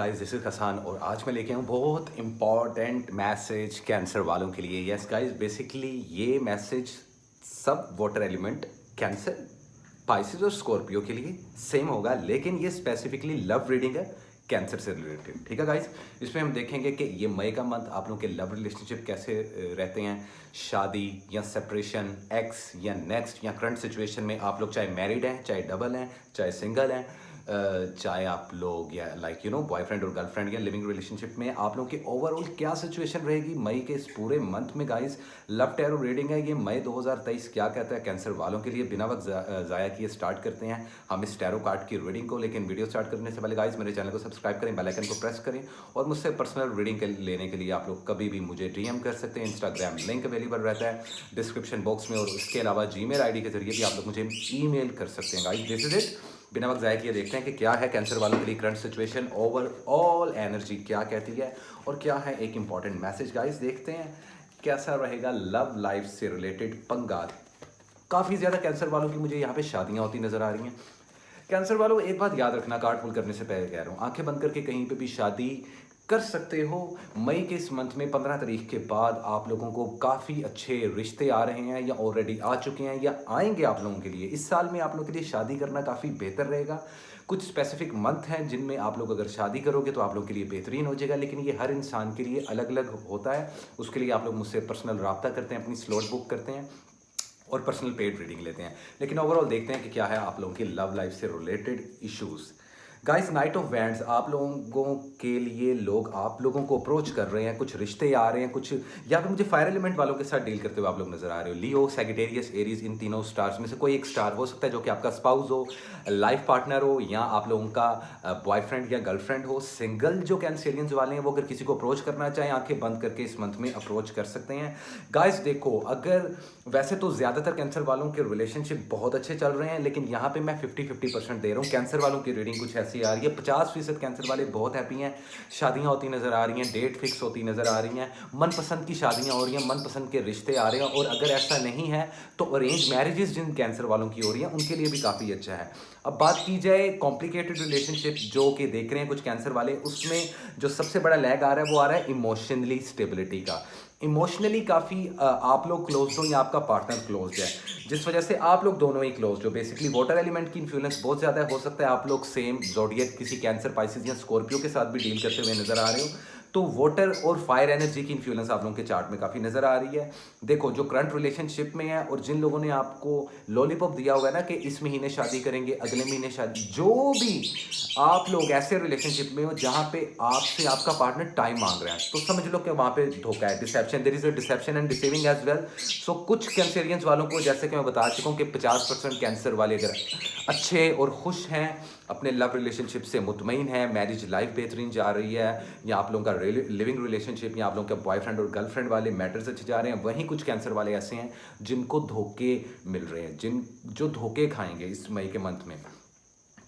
Guys this is Hasan और आज मैं लेके आऊँ बहुत इम्पॉर्टेंट मैसेज कैंसर वालों के लिए। यस गाइस, बेसिकली ये मैसेज सब वाटर एलिमेंट कैंसर, पाइसेस और स्कॉर्पियो के लिए सेम होगा, लेकिन ये स्पेसिफिकली लव रीडिंग है कैंसर से रिलेटेड। ठीक है गाइस, इसमें हम देखेंगे कि ये मई का मंथ आप लोगों के लव रिलेशनशिप कैसे रहते हैं, शादी या सेपरेशन, एक्स या नेक्स्ट या करंट सिचुएशन में आप लोग चाहे मैरिड हैं, चाहे डबल हैं, चाहे सिंगल हैं, चाहे आप लोग या बॉयफ्रेंड और गर्लफ्रेंड या लिविंग रिलेशनशिप में आप लोगों की ओवरऑल क्या सिचुएशन रहेगी मई के इस पूरे मंथ में। गाइस लव टैरो रीडिंग है ये मई 2023 क्या कहता है कैंसर वालों के लिए। बिना वक्त ज़ाया किए स्टार्ट करते हैं हम इस टैरो कार्ड की रीडिंग को। लेकिन वीडियो स्टार्ट करने से पहले गाइस मेरे चैनल को सब्सक्राइब करें, बेल आइकन को प्रेस करें और मुझसे पर्सनल रीडिंग लेने के लिए आप लोग कभी भी मुझे डीएम कर सकते हैं। इंस्टाग्राम लिंक अवेलेबल रहता है डिस्क्रिप्शन बॉक्स में, और उसके अलावा जीमेल आईडी के जरिए भी आप लोग मुझे ईमेल कर सकते हैं। Guys this is it. बिना वक्त ज़ाया किए देखते हैं कि क्या है कैंसर वालों के लिए करंट सिचुएशन, ओवरऑल एनर्जी क्या कहती है और क्या है एक इंपॉर्टेंट मैसेज। गाइस देखते हैं कैसा रहेगा लव लाइफ से रिलेटेड पंगा। काफ़ी ज़्यादा कैंसर वालों की मुझे यहाँ पे शादियाँ होती नज़र आ रही हैं। कैंसर वालों एक बात याद रखना, कार्ड पुल करने से पहले कह रहा हूँ, आंखें बंद करके कहीं पे भी शादी कर सकते हो। मई के इस मंथ में 15 तारीख के बाद आप लोगों को काफ़ी अच्छे रिश्ते आ रहे हैं या ऑलरेडी आ चुके हैं या आएंगे आप लोगों के लिए। इस साल में आप लोगों के लिए शादी करना काफ़ी बेहतर रहेगा। कुछ स्पेसिफिक मंथ हैं जिनमें आप लोग अगर शादी करोगे तो आप लोगों के लिए बेहतरीन हो जाएगा, लेकिन ये हर इंसान के लिए अलग अलग होता है। उसके लिए आप लोग मुझसे पर्सनल रब्ता करते हैं, अपनी स्लॉट बुक करते हैं और पर्सनल पेड रीडिंग लेते हैं। लेकिन ओवरऑल देखते हैं कि क्या है आप लोगों की लव लाइफ से related issues. Guys night of wands आप लोगों के लिए लोग आप लोगों को अप्रोच कर रहे हैं, कुछ रिश्ते आ रहे हैं, कुछ या फिर मुझे फायर एलिमेंट वालों के साथ डील करते हुए आप लोग नजर आ रहे हो। लियो, सैजिटेरियस, एरीज, इन तीनों स्टार्स में से कोई एक स्टार हो सकता है जो कि आपका स्पाउस हो, लाइफ पार्टनर हो, या आप लोगों का बॉयफ्रेंड या गर्लफ्रेंड हो। सिंगल जो कैंसेरियंस वाले हैं वो अगर किसी को अप्रोच करना चाहें आंखें बंद करके इस मंथ में अप्रोच कर सकते हैं। गाइस देखो, अगर वैसे तो ज़्यादातर कैंसर वालों के रिलेशनशिप बहुत अच्छे चल रहे हैं, लेकिन यहाँ पे मैं 50-50% दे रहा हूँ। कैंसर वालों की रीडिंग कुछ ऐसी आ रही है, 50% कैंसर वाले बहुत हैप्पी हैं, शादियाँ होती नज़र आ रही हैं, डेट फिक्स होती नज़र आ रही हैं, मनपसंद की शादियाँ हो रही हैं, मनपसंद के रिश्ते आ रहे हैं। और अगर ऐसा नहीं है तो अरेंज मैरिजेस जिन कैंसर वालों की हो रही हैं उनके लिए भी काफ़ी अच्छा है। अब बात की जाए कॉम्प्लिकेटेड रिलेशनशिप जो कि देख रहे हैं कुछ कैंसर वाले, उसमें जो सबसे बड़ा लैग आ रहा है वो आ रहा है इमोशनली स्टेबिलिटी का। इमोशनली काफ़ी आप लोग क्लोज हो या आपका पार्टनर क्लोज है, जिस वजह से आप लोग दोनों ही क्लोज हो। बेसिकली वाटर एलिमेंट की इन्फ्लुएंस बहुत ज़्यादा हो सकता है आप लोग सेम जोडियक किसी कैंसर, पाइसेस या स्कॉर्पियो के साथ भी डील करते हुए नजर आ रहे हो, तो वाटर और फायर एनर्जी की इन्फ्लुएंस आप लोगों के चार्ट में काफ़ी नज़र आ रही है। देखो जो करंट रिलेशनशिप में है और जिन लोगों ने आपको लॉलीपॉप दिया हुआ है ना कि इस महीने शादी करेंगे, अगले महीने शादी, जो भी आप लोग ऐसे रिलेशनशिप में हो जहाँ पे आपसे आपका पार्टनर टाइम मांग रहा है, तो समझ लो कि वहाँ पे धोखा है, deception, there is a deception and deceiving as well. So कुछ कैंसरियंस वालों को जैसे कि मैं बता चुका हूँ कि 50% कैंसर वाले अगर अच्छे और खुश हैं, अपने लव रिलेशनशिप से मुतमईन है, मैरिज लाइफ बेहतरीन जा रही है, या आप लोगों का लिविंग रिलेशनशिप या आप लोगों के बॉयफ्रेंड और गर्लफ्रेंड वाले मैटर्स अच्छे जा रहे हैं, वहीं कुछ कैंसर वाले ऐसे हैं जिनको धोखे मिल रहे हैं, जो धोखे खाएंगे इस मई के मंथ में।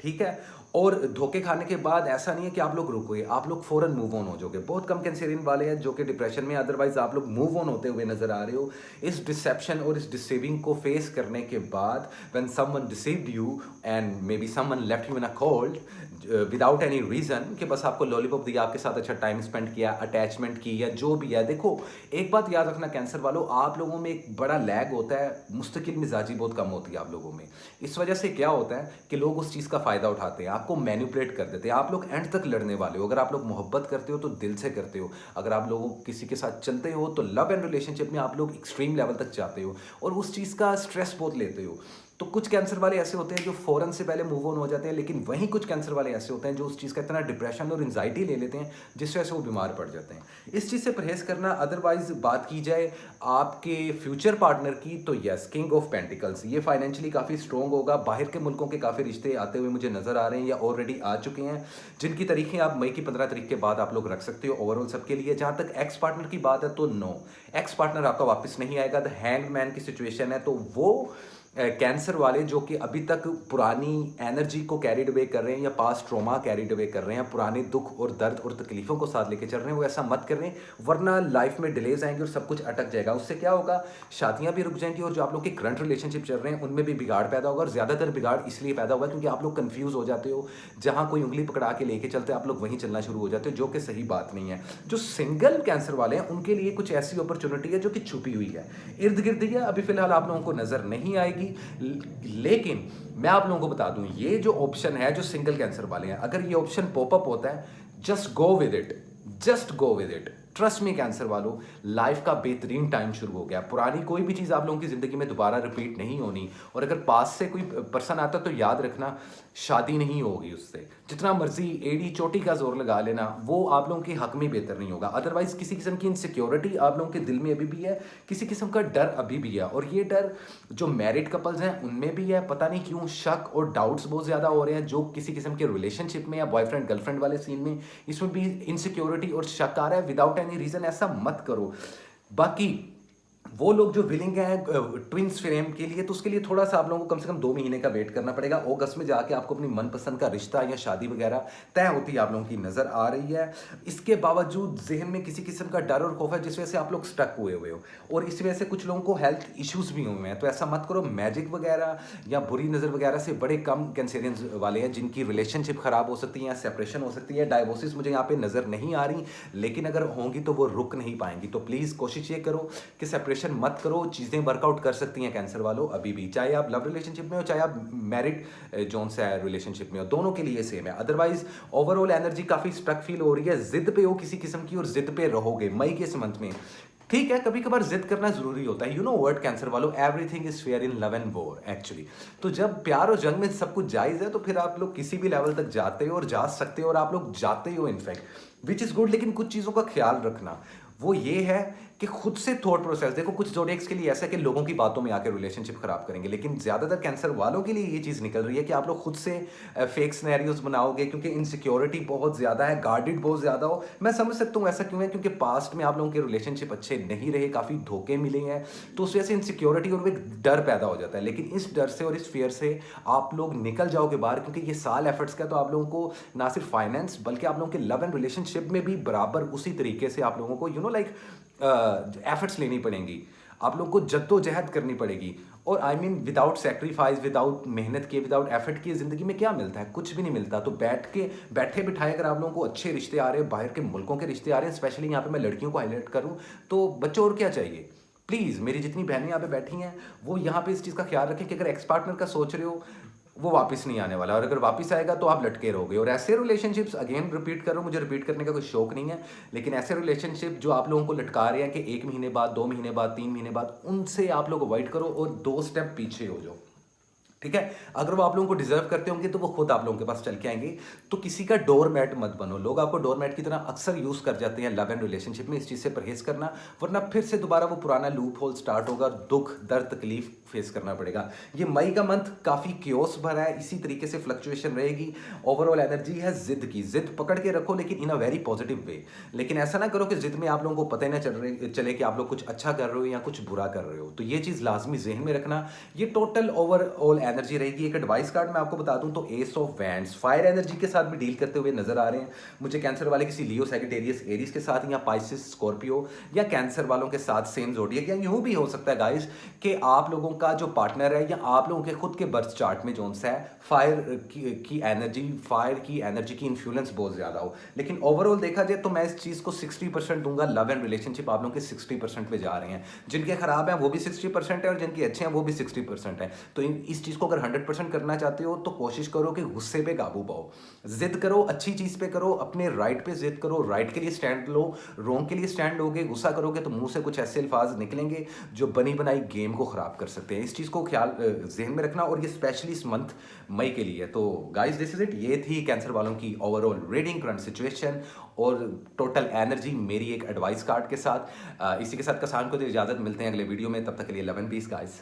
ठीक है, और धोखे खाने के बाद ऐसा नहीं है कि आप लोग रुकोगे, आप लोग फौरन मूव ऑन हो जाओगे। बहुत कम कैंसरियन वाले हैं जो कि डिप्रेशन में, अदरवाइज आप लोग मूव ऑन होते हुए नजर आ रहे हो। इस डिसेप्शन और इस डिसीविंग को फेस करने के बाद when someone deceived you and maybe someone left you in a cold without any reason, कि बस आपको लॉलीपॉप दिया, आपके साथ अच्छा टाइम स्पेंड किया, अटैचमेंट की, या जो भी है। देखो एक बात याद रखना कैंसर वालों, आप लोगों में एक बड़ा लैग होता है, मुस्तकिल मिजाजी बहुत कम होती है आप लोगों में। इस वजह से क्या होता है कि लोग उस चीज़ का फ़ायदा उठाते हैं, आपको मैनिपुलेट कर देते हैं। आप लोग एंड तक लड़ने वाले हो। अगर आप लोग मोहब्बत करते हो तो दिल से करते हो। अगर आप लोगों किसी के साथ चलते हो तो लव एंड रिलेशनशिप में आप लोग एक्सट्रीम लेवल तक जाते हो और उस चीज़ का स्ट्रेस बहुत लेते हो। तो कुछ कैंसर वाले ऐसे होते हैं जो फ़ौरन से पहले मूव ऑन हो जाते हैं, लेकिन वहीं कुछ कैंसर वाले ऐसे होते हैं जो उस चीज़ का इतना डिप्रेशन और एंजाइटी ले लेते हैं जिस वजह से वो बीमार पड़ जाते हैं। इस चीज़ से परहेज़ करना। अदरवाइज बात की जाए आपके फ्यूचर पार्टनर की, तो यस, किंग ऑफ पेंटिकल्स, ये फाइनेंशियली काफ़ी स्ट्रॉन्ग होगा। बाहर के मुल्कों के काफ़ी रिश्ते आते हुए मुझे नज़र आ रहे हैं या ऑलरेडी आ चुके हैं, जिनकी तारीखें आप मई की 15 तारीख के बाद आप लोग रख सकते हो ओवरऑल सबके लिए। जहाँ तक एक्स पार्टनर की बात है तो नो, एक्स पार्टनर आपका वापस नहीं आएगा। द हैंगमैन की सिचुएशन है, तो वो कैंसर वाले जो कि अभी तक पुरानी एनर्जी को कैरिड अवे कर रहे हैं या पास्ट ट्रॉमा कैरिड अवे कर रहे हैं, पुराने दुख और दर्द और तकलीफ़ों को साथ लेके चल रहे हैं, वो ऐसा मत कर रहे हैं, वरना लाइफ में डिलेज आएंगे और सब कुछ अटक जाएगा। उससे क्या होगा, शादियां भी रुक जाएंगी और जो आप लोग के करंट रिलेशनशिप चल रहे हैं उनमें भी बिगाड़ पैदा होगा। और ज़्यादातर बिगाड़ इसलिए पैदा होगा क्योंकि आप लोग कन्फ्यूज़ हो जाते हो, जहाँ कोई उंगली पकड़ा के लेके चलते आप लोग वहीं चलना शुरू हो जाते हो, जो कि सही बात नहीं है। जो सिंगल कैंसर वाले हैं उनके लिए कुछ ऐसी अपॉर्चुनिटी है जो कि छुपी हुई है, इर्द गिर्द ही है, अभी फिलहाल आप लोगों को नज़र नहीं आएगी। लेकिन मैं आप लोगों को बता दूं, ये जो ऑप्शन है जो सिंगल कैंसर वाले हैं, अगर ये ऑप्शन पॉपअप होता है, just go with it, just go with it. Trust me cancer वालों, लाइफ का बेहतरीन टाइम शुरू हो गया। पुरानी कोई भी चीज़ आप लोगों की ज़िंदगी में दोबारा रिपीट नहीं होनी। और अगर पास से कोई पर्सन आता तो याद रखना, शादी नहीं होगी उससे। जितना मर्जी एड़ी चोटी का जोर लगा लेना, वो आप लोगों के हक में बेहतर नहीं होगा। अदरवाइज किसी किस्म की इनसिक्योरिटी आप लोगों के दिल में अभी भी है, किसी किस्म का डर अभी भी है। और ये डर जो मैरिड कपल्स हैं उनमें भी है, पता नहीं क्यों शक और डाउट्स बहुत ज़्यादा हो रहे हैं। जो किसी किस्म के रिलेशनशिप में या बॉयफ्रेंड गर्लफ्रेंड वाले सीन में, इसमें भी इनसिक्योरिटी और शक आ रहा है विदाउट एनी रीज़न। ऐसा मत करो। बाकी वो लोग जो विलिंग हैं ट्विंस फ्रेम के लिए, तो उसके लिए थोड़ा सा आप लोगों को कम से कम 2 महीने का वेट करना पड़ेगा। अगस्त में जाके आपको अपनी मनपसंद का रिश्ता या शादी वगैरह तय होती है आप लोगों की नज़र आ रही है। इसके बावजूद जहन में किसी किस्म का डर और खौफ है, जिस वजह से आप लोग स्टक हुए हुए हो, और इस वजह से कुछ लोगों को हेल्थ इश्यूज़ भी हुए हैं। तो ऐसा मत करो। मैजिक वगैरह या बुरी नज़र वगैरह से बड़े कम कैंसेरियंस वाले हैं जिनकी रिलेशनशिप ख़राब हो सकती है या सेपरेशन हो सकती है। डाइवोर्सिस मुझे यहाँ पे नज़र नहीं आ रही, लेकिन अगर होंगी तो वो रुक नहीं पाएंगी। तो प्लीज़ कोशिश ये करो कि सेपरेशन मत करो। चीज़ें वर्कआउट कर सकती हैं कैंसर वालों अभी भी, चाहे आप लव रिलेशनशिप में हो चाहे आप मैरिड जोन से रिलेशनशिप में हो, दोनों के लिए सेम है। अदरवाइज ओवरऑल एनर्जी काफ़ी स्ट्रक फील हो रही है। जिद पे हो किसी किस्म की और जिद पे रहोगे मई के इस मंथ में। ठीक है, कभी कभार जिद करना जरूरी होता है। यू नो वर्ड कैंसर वालों, everything is fair in love and war actually. तो जब प्यार और जंग में सब कुछ जायज़ है तो फिर आप लोग किसी भी लेवल तक जाते हो और जा सकते हो, और आप लोग जाते हो इनफैक्ट, विच इज़ गुड। लेकिन कुछ चीज़ों का ख्याल रखना, वो ये है कि खुद से थॉट प्रोसेस देखो। कुछ जोडिएक्स के लिए ऐसा है कि लोगों की बातों में आकर रिलेशनशिप खराब करेंगे, लेकिन ज़्यादातर कैंसर वालों के लिए ये चीज़ निकल रही है कि आप लोग खुद से फेक सिनेरियोज बनाओगे, क्योंकि इनसिक्योरिटी बहुत ज़्यादा है, गार्डेड बहुत ज़्यादा हो। मैं समझ सकता हूँ ऐसा क्यों है, क्योंकि पास्ट में आप लोगों के रिलेशनशिप अच्छे नहीं रहे, काफ़ी धोखे मिले हैं, तो उस वजह से इनसिक्योरिटी और एक डर पैदा हो जाता है। लेकिन इस डर से और इस फियर से आप लोग निकल जाओगे बाहर, क्योंकि ये साल एफर्ट्स का। तो आप लोगों को ना सिर्फ फाइनेंस बल्कि आप लोगों के लव एंड रिलेशनशिप में भी बराबर उसी तरीके से आप लोगों को एफर्ट्स लेनी पड़ेंगी, आप लोगों को जद्दोजहद करनी पड़ेगी। और I mean without sacrifice, without मेहनत के, विदाउट एफर्ट की ज़िंदगी में क्या मिलता है? कुछ भी नहीं मिलता। तो बैठे बिठाए अगर आप लोगों को अच्छे रिश्ते आ रहे हैं, बाहर के मुल्कों के रिश्ते आ रहे हैं, स्पेशली यहाँ पे मैं लड़कियों को हाईलाइट करूँ, तो बच्चों और क्या चाहिए? प्लीज़, मेरी जितनी बहनें यहाँ पे बैठी हैं वो यहाँ पे इस चीज़ का ख्याल रखें कि अगर एक्स पार्टनर का सोच रहे हो, वो वापस नहीं आने वाला, और अगर वापस आएगा तो आप लटके रहोगे। और ऐसे रिलेशनशिप्स, अगेन रिपीट करो, मुझे रिपीट करने का कोई शौक नहीं है, लेकिन ऐसे रिलेशनशिप जो आप लोगों को लटका रहे हैं कि 1 महीने बाद, 2 महीने बाद, 3 महीने बाद, उनसे आप लोग अवॉइड करो और 2 स्टेप पीछे हो जाओ। ठीक है, अगर वो आप लोगों को डिजर्व करते होंगे तो वो खुद आप लोगों के पास चल के आएंगे। तो किसी का डोरमैट मत बनो। लोग आपको डोरमैट की तरह अक्सर यूज कर जाते हैं लव एंड रिलेशनशिप में। इस चीज से परहेज करना, वरना फिर से दोबारा वो पुराना लूप होल स्टार्ट होगा, दुख दर्द तकलीफ फेस करना पड़ेगा। ये मई का मंथ काफी क्योस भरा है, इसी तरीके से फ्लक्चुएशन रहेगी। ओवरऑल एनर्जी है जिद की, जिद पकड़ के रखो लेकिन इन अ वेरी पॉजिटिव वे। लेकिन ऐसा ना करो कि जिद में आप लोगों को पता ही ना चले कि आप लोग कुछ अच्छा कर रहे हो या कुछ बुरा कर रहे हो। तो ये चीज लाजमी जहन में रखना। ये टोटल ओवरऑल एनर्जी रहेगी। एक एडवाइस कार्ड मैं आपको बता दूं तो S of wands, fire energy के साथ भी डील करते हुए नजर आ रहे हैं मुझे कैंसर वाले, किसी लियो सैजिटेरियस एरीज के साथ, या पाइसिस स्कॉर्पियो, या कैंसर वालों के साथ सेम ज़ोडिएक। या यूं भी हो सकता है गाइस कि आप लोगों का जो पार्टनर है या आप लोगों के खुद के बर्थ चार्ट में जोन सा है फायर की एनर्जी, फायर की एनर्जी की इन्फ्लुएंस बहुत ज्यादा हो। लेकिन ओवरऑल देखा जाए तो मैं इस चीज को 60% दूंगा। लव एंड रिलेशनशिप आप लोगों के 60% पे जा रहे हैं। जिनके खराब हैं वो भी 60% है और जिनके अच्छे हैं वो भी 60% है। तो इस चीज को अगर 100% करना चाहते हो तो कोशिश करो कि गुस्से पे काबू पाओ, जिद करो, अच्छी चीज पे करो, अपने राइट पे जिद करो, राइट के लिए स्टैंड लो, रॉन्ग के लिए स्टैंड लोगे। गुस्सा करोगे तो मुंह से कुछ ऐसे अल्फाज निकलेंगे जो बनी बनाई गेम को खराब कर सकते हैं। इस चीज को ख्याल जहन में रखना, और ये स्पेशली इस मंथ मई के लिए। तो गाइस दिस इज इट, ये थी कैंसर वालों की ओवरऑल रीडिंग, करंट सिचुएशन और टोटल एनर्जी मेरी एक एडवाइस कार्ड के साथ। इसी के साथ कसान को इजाजत, मिलते हैं अगले वीडियो में, तब तक के लिए लव एंड पीस गाइस।